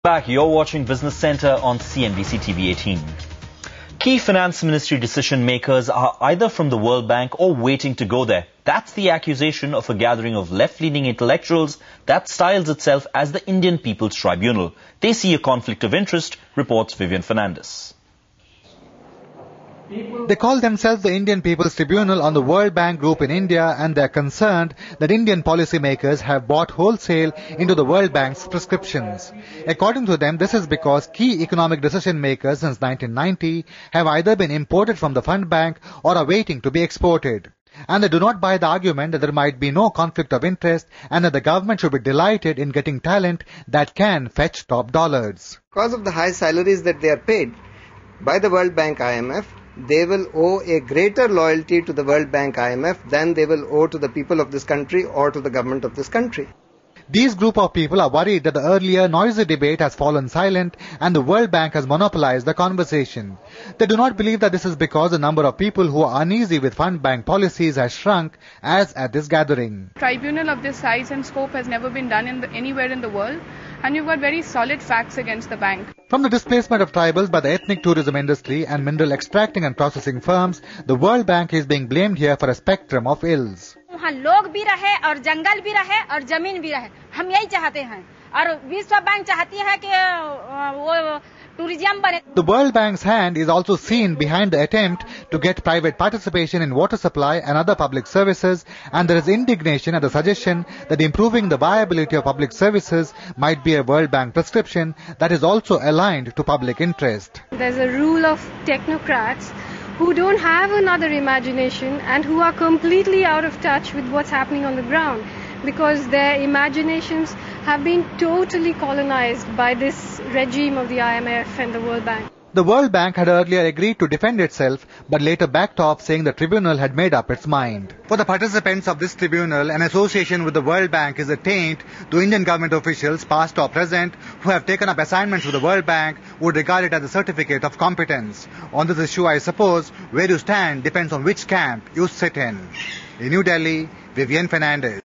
Back, you're watching Business Center on CNBC TV 18. Key finance ministry decision makers are either from the World Bank or waiting to go there. That's the accusation of a gathering of left-leaning intellectuals that styles itself as the Indian People's Tribunal. They see a conflict of interest, reports Vivian Fernandez. They call themselves the Indian People's Tribunal on the World Bank Group in India, and they're concerned that Indian policymakers have bought wholesale into the World Bank's prescriptions. According to them, this is because key economic decision makers since 1990 have either been imported from the fund bank or are waiting to be exported. And they do not buy the argument that there might be no conflict of interest and that the government should be delighted in getting talent that can fetch top dollars. Because of the high salaries that they are paid by the World Bank IMF, they will owe a greater loyalty to the World Bank IMF than they will owe to the people of this country or to the government of this country. These group of people are worried that the earlier noisy debate has fallen silent and the World Bank has monopolized the conversation. They do not believe that this is because the number of people who are uneasy with fund bank policies has shrunk as at this gathering. Tribunal of this size and scope has never been done anywhere in the world, and you've got very solid facts against the bank. From the displacement of tribals by the ethnic tourism industry and mineral extracting and processing firms, the World Bank is being blamed here for a spectrum of ills. वहाँ लोग भी रहे और जंगल भी रहे और जमीन भी रहे, हम यही चाहते हैं और विश्व बैंक चाहती है कि वो tourism बने. The World Bank's hand is also seen behind the attempt to get private participation in water supply and other public services, and there is indignation at the suggestion that improving the viability of public services might be a World Bank prescription that is also aligned to public interest. There's a rule of technocrats who don't have another imagination and who are completely out of touch with what's happening on the ground, because their imaginations have been totally colonized by this regime of the IMF and the World Bank. The World Bank had earlier agreed to defend itself, but later backed off, saying the tribunal had made up its mind. For the participants of this tribunal, an association with the World Bank is a taint to Indian government officials, past or present, who have taken up assignments with the World Bank, would regard it as a certificate of competence. On this issue, I suppose, where you stand depends on which camp you sit in. In New Delhi, Vivian Fernandez.